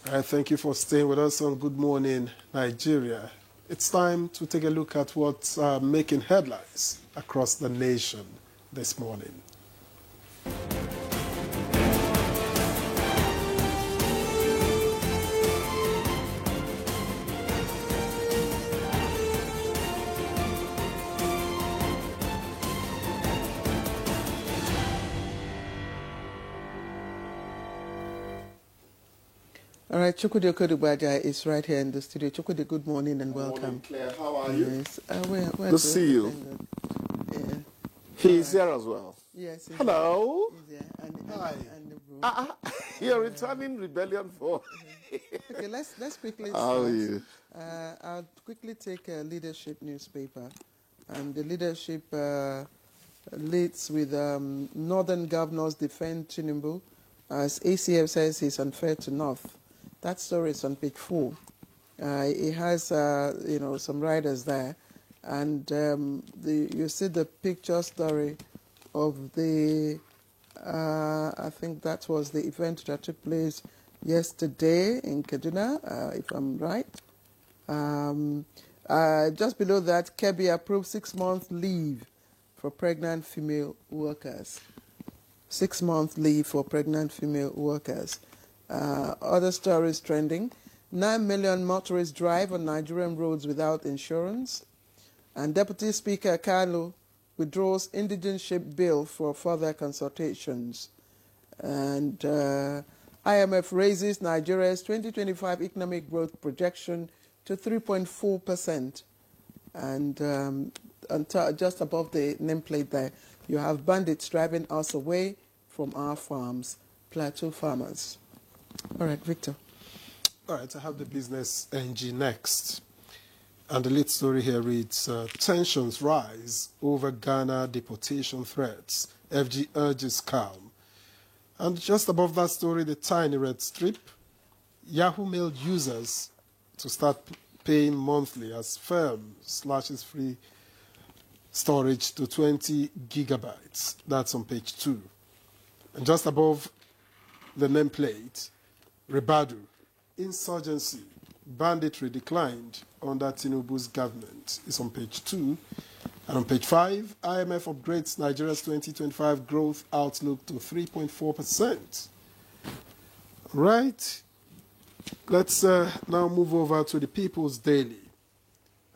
Thank you for staying with us on Good Morning Nigeria. It's time to take a look at what's making headlines across the nation this morning. All right, Chukwudi Okodubaja is right here in the studio. Chukwudi, good morning and welcome. Morning, Claire. How are you? Yes. We're Good to see you. Yeah. He's here as well. Yes. Hello. He's here. Hi. You're returning rebellion for. Okay, let's quickly start. How are you? I'll quickly take a leadership newspaper. And the leadership leads with Northern governors defend Tinubu as ACF says he's unfair to North. That story is on page 4. It has, some riders there. And you see the picture story of the, I think that was the event that took place yesterday in Kaduna, if I'm right. Just below that, Kebbi approved 6-month leave for pregnant female workers. 6-month leave for pregnant female workers. Other stories trending. 9 million motorists drive on Nigerian roads without insurance. And Deputy Speaker Kalu withdraws indigenship bill for further consultations. And IMF raises Nigeria's 2025 economic growth projection to 3.4%. And just above the nameplate there, you have bandits driving us away from our farms, plateau farmers. All right, Victor. All right, I have the business NG next. And the lead story here reads, tensions rise over Ghana deportation threats. FG urges calm. And just above that story, the tiny red strip, Yahoo Mail users to start paying monthly as firm slashes free storage to 20 gigabytes. That's on page 2. And just above the nameplate, Rebadu, insurgency, banditry declined under Tinubu's government is on page 2. And on page 5, IMF upgrades Nigeria's 2025 growth outlook to 3.4%. Right. Let's now move over to the People's Daily.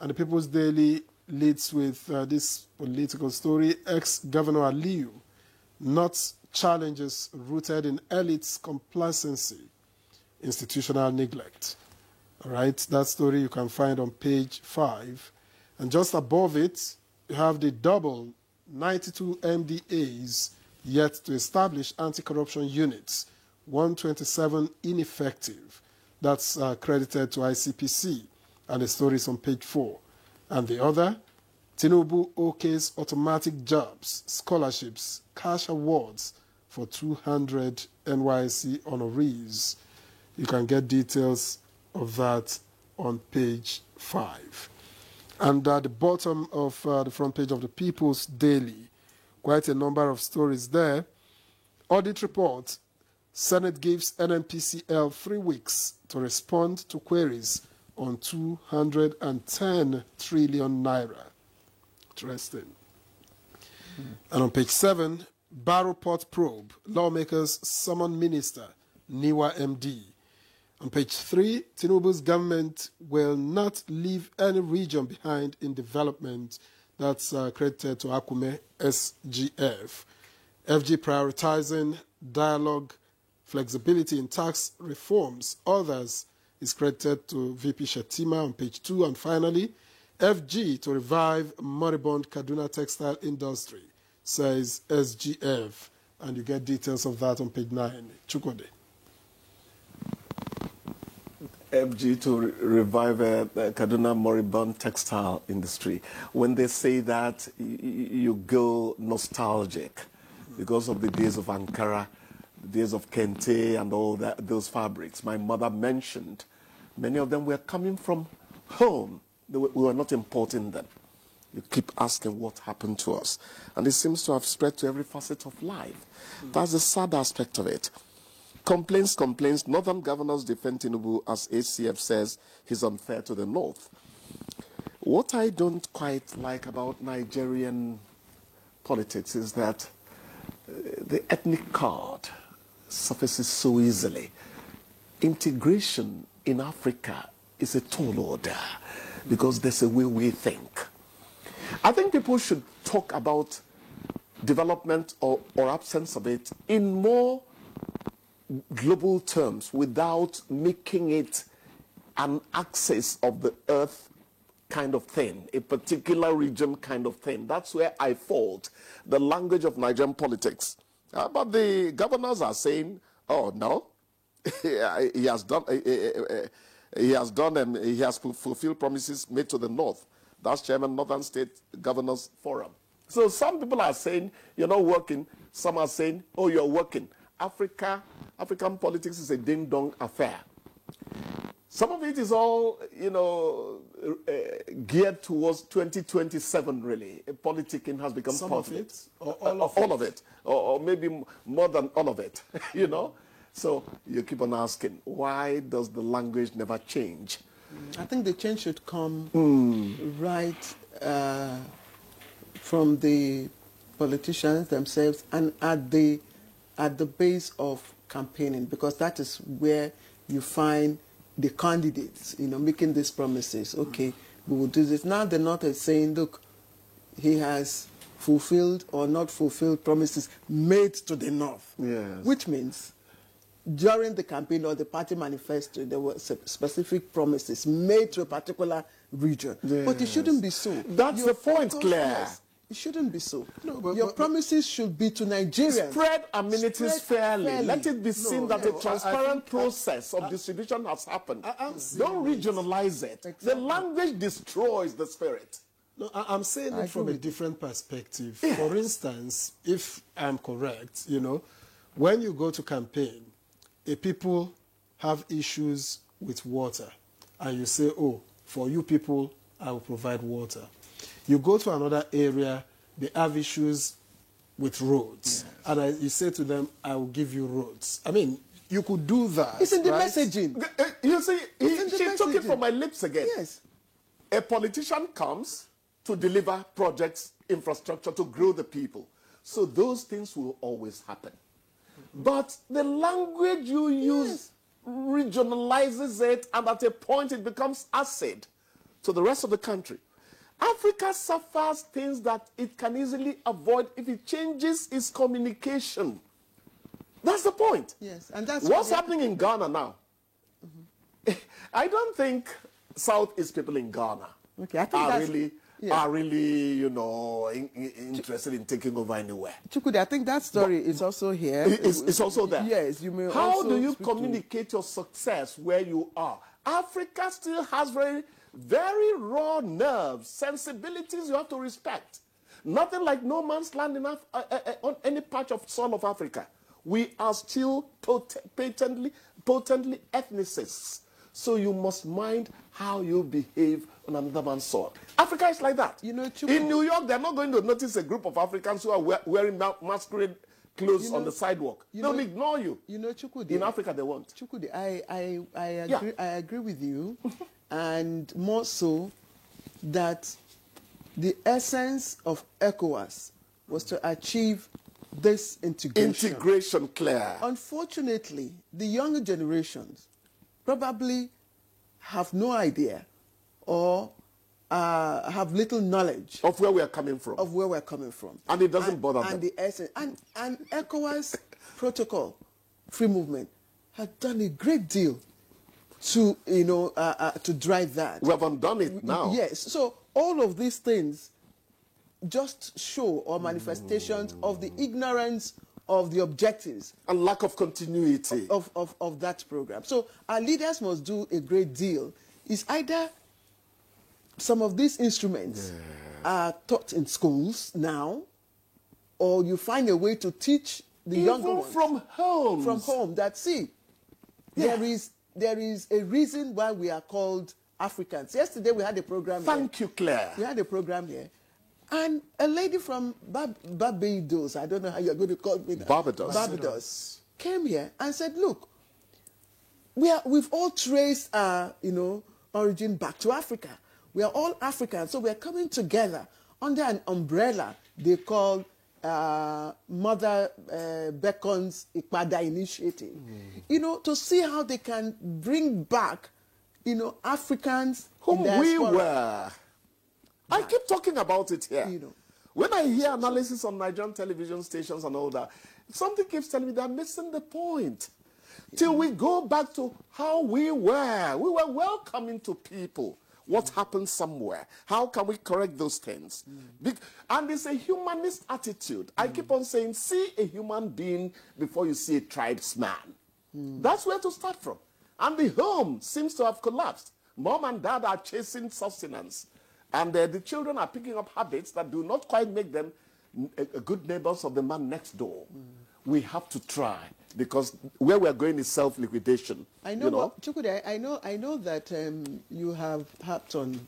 And the People's Daily leads with this political story. Ex-Governor Aliyu nots challenges rooted in elites' complacency, institutional neglect. All right, that story you can find on page 5. And just above it, you have the double 92 MDAs yet to establish anti-corruption units, 127 ineffective. That's credited to ICPC, and the story is on page 4. And the other, Tinubu OK's automatic jobs, scholarships, cash awards for 200 NYSC honorees. You can get details of that on page 5. And at the bottom of the front page of the People's Daily, quite a number of stories there. Audit report, Senate gives NNPCL 3 weeks to respond to queries on 210 trillion naira. Interesting. And on page 7, Barrow Port probe, lawmakers summon Minister Niwa MD. On page 3, Tinubu's government will not leave any region behind in development. That's credited to Akume SGF. FG prioritizing dialogue, flexibility in tax reforms. Others is credited to VP Shetima on page 2. And finally, FG to revive moribund Kaduna textile industry, says SGF. And you get details of that on page 9. Chukwudi. FG to revive the Kaduna moribund textile industry. When they say that, you go nostalgic because of the days of Ankara, the days of Kente and all that, those fabrics. My mother mentioned many of them were coming from home. We were not importing them. You keep asking what happened to us. And it seems to have spread to every facet of life. That's the sad aspect of it. Complaints. Northern governors defend Tinubu as ACF says he's unfair to the North. What I don't quite like about Nigerian politics is that the ethnic card surfaces so easily. Integration in Africa is a tall order because there's a way we think. I think people should talk about development or absence of it in more global terms without making it an axis of the earth kind of thing, a particular region kind of thing. That's where I fault the language of Nigerian politics. But the governors are saying, oh, no, he has done and he has fulfilled promises made to the North. That's Chairman Northern State Governors Forum. So some people are saying, you're not working. Some are saying, oh, you're working. African politics is a ding-dong affair. Some of it is all, geared towards 2027, really. Politicking has become Some part of it, or all of all of it, or maybe more than all of it, So you keep on asking, why does the language never change? I think the change should come right from the politicians themselves and at the base of campaigning, because that is where you find the candidates, making these promises. Okay, we will do this. Now the North is saying, look, he has fulfilled or not fulfilled promises made to the North. Yes. Which means during the campaign or the party manifesto, there were specific promises made to a particular region. Yes. But it shouldn't be so. That's the point, Claire. Yes, it shouldn't be so. No, but your promises should be to Nigerians. Spread amenities fairly. Let it be seen that a transparent process of distribution has happened. Don't regionalize it. Exactly. The language destroys the spirit. No, I'm saying it from a different perspective. Yes. For instance, if I'm correct, when you go to campaign, people have issues with water, and you say, oh, for you people, I will provide water. You go to another area, they have issues with roads, and you say to them, I will give you roads. I mean, you could do that. It's in the right? messaging. You see, she took it messaging. from my lips again. Yes. A politician comes to deliver projects, infrastructure, to grow the people. So those things will always happen. But the language you use regionalizes it, and at a point it becomes acid to the rest of the country. Africa suffers things that it can easily avoid if it changes its communication. That's the point. Yes, and that's what's happening in Ghana now. I don't think Southeast people in Ghana are really, interested in taking over anywhere. Chukwudi, I think that story is also here. It's also there. Yes, you may. How also do you communicate your success where you are? Africa still has very, very raw nerves, sensibilities you have to respect. Nothing like no man's land on any part of soil of Africa. We are still potently ethnicists. So you must mind how you behave on another man's soil. Africa is like that. In New York, they're not going to notice a group of Africans who are wearing masquerade clothes on the sidewalk. They'll ignore you. Chukwudi, in Africa, they won't. Chukwudi, I agree with you, and more so that the essence of ECOWAS was to achieve this integration. Integration, Claire. Unfortunately, the younger generations probably have no idea or have little knowledge of where we are coming from. And it doesn't bother them. And the essence. And ECOWAS protocol, free movement, has done a great deal to, to drive that. We haven't done it now. Yes. So all of these things just show or manifestations of the ignorance of the objectives. And lack of continuity. Of that program. So our leaders must do a great deal. It's either some of these instruments are taught in schools now, or you find a way to teach the younger ones. From home. From home. There is a reason why we are called Africans. Yesterday we had a program Thank you, Claire. We had a program here. And a lady from Barbados, I don't know how you're going to call me now. Barbados. came here and said, look, we've all traced our, origin back to Africa. We are all Africans, so we are coming together under an umbrella they call Mother Becon's Ikpada Initiative, to see how they can bring back, Africans whom we diaspora. were. I keep talking about it here. When I hear analysis on Nigerian television stations and all that, something keeps telling me they're missing the point. Till we go back to how we were. We were welcoming to people. What happened somewhere? How can we correct those things? And it's a humanist attitude. I keep on saying, see a human being before you see a tribesman. That's where to start from. And the home seems to have collapsed. Mom and dad are chasing sustenance. And the children are picking up habits that do not quite make them good neighbors of the man next door. We have to try, because where we're going is self-liquidation. I know, Chukwudi, I know that you have harped on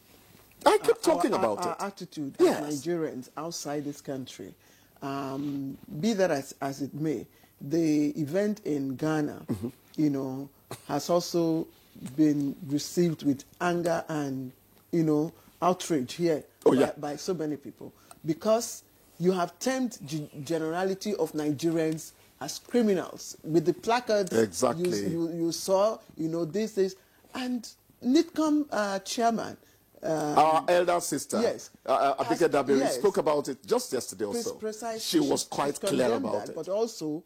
I keep talking about our it. attitude Yes. as Nigerians outside this country. Be that as it may, the event in Ghana, has also been received with anger and, outrage here by so many people, because you have termed generality of Nigerians as criminals with the placards. Exactly. You saw, this, and NITCOM chairman. Our elder sister, yes, Abike Dabiri, yes, spoke about it just yesterday or so. Precisely. She was quite clear about it. But also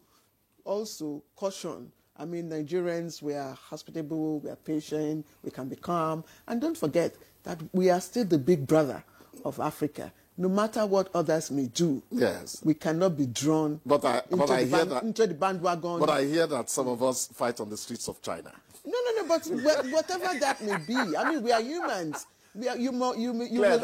caution. I mean, Nigerians, we are hospitable, we are patient, we can be calm. And don't forget that we are still the big brother of Africa. No matter what others may do, Yes. we cannot be drawn But I hear that, into the bandwagon. But I hear that some of us fight on the streets of China. No, but whatever that may be, I mean, we are humans. You Claire,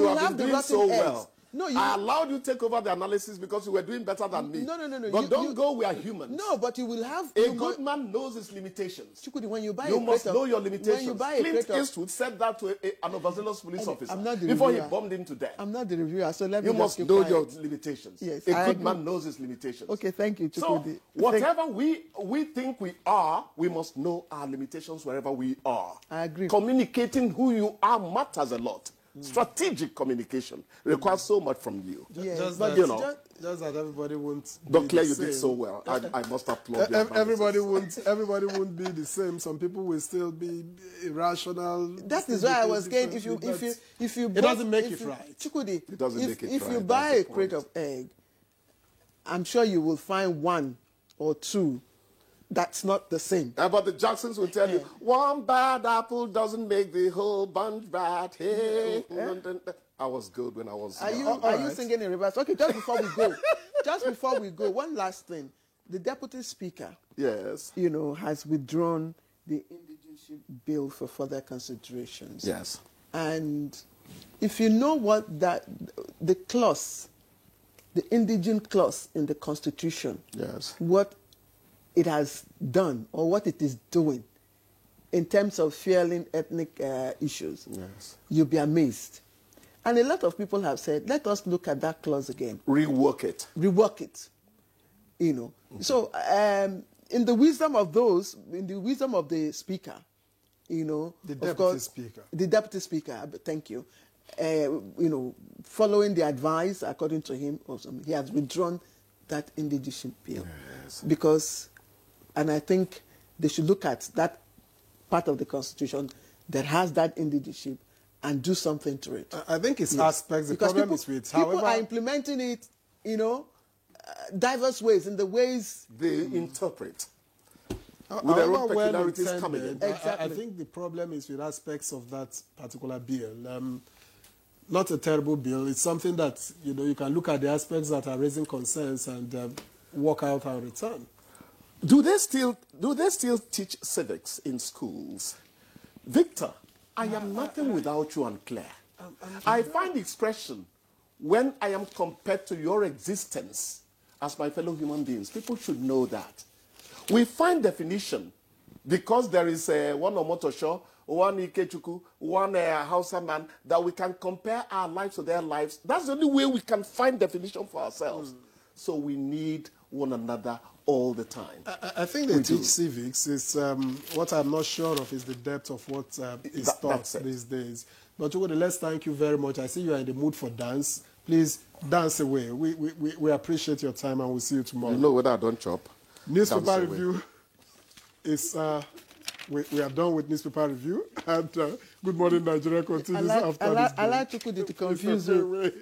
will have been the doing rotten so eggs. well. No, I allowed you to take over the analysis because you were doing better than me. No. But don't go, we are humans. No, but you will have... A good man knows his limitations. Chukwudi, when you buy You a must crate know of, your limitations. When you buy a Clint crate of, Eastwood said that to an overzealous police officer I'm not the before reviewer. he bombed him to death. I'm not the reviewer, so let me You must keep know quiet. your limitations. Yes, a I good agree. man knows his limitations. Okay, thank you, So, Chukwudi. whatever we think we are, we must know our limitations wherever we are. I agree. Communicating who you are matters a lot. Strategic communication requires so much from you. Yes, Just but that, just that everybody won't be But Claire, the you same. did so well. I must applaud you. Everybody won't be the same. Some people will still be irrational. that is why I was saying, if you it doesn't make it right. Chukwudi, It doesn't make it if right, you that's buy the a crate point. of egg, I'm sure you will find one or two that's not the same. But the Jacksons will tell you, one bad apple doesn't make the whole bunch bad. Hey. I was good when I was Are young. you singing in reverse? Okay, just before we go, one last thing. The deputy speaker, Yes. has withdrawn the indigenship bill for further considerations. Yes. And if you know what the indigent clause in the Constitution, Yes. what it has done or what it is doing in terms of fueling ethnic issues, Yes. you'll be amazed. And a lot of people have said, let us look at that clause again. Rework it. Rework it. So in the wisdom of the speaker, The of deputy course, speaker. The deputy speaker, thank you. Following the advice, according to him, he has withdrawn that indigenous bill. Yes. Because, and I think they should look at that part of the Constitution that has that indigenship and do something to it. I think it's aspects. The Because problem is with, people however, are implementing it, diverse ways, in the ways. They interpret. With their however own well peculiarities coming in. intended, I Exactly. think the problem is with aspects of that particular bill. Not a terrible bill. It's something that you can look at the aspects that are raising concerns and work out our return. Do they still teach civics in schools? Victor, I am nothing without you and Claire. I find the expression, when I am compared to your existence as my fellow human beings, people should know that. We find definition because there is one Omotosho, one Ikechukwu, one Hausa man, that we can compare our lives to their lives. That's the only way we can find definition for ourselves. So we need one another all the time. I think they teach civics. It's, what I'm not sure of is the depth of what is taught these days. But Chukwudi, let's thank you very much. I see you are in the mood for dance. Please dance away. We appreciate your time and we'll see you tomorrow. You know whether I don't chop. Newspaper review is, we are done with newspaper review. And Good Morning Nigeria continues after this break. I like Chukwudi to confuse you.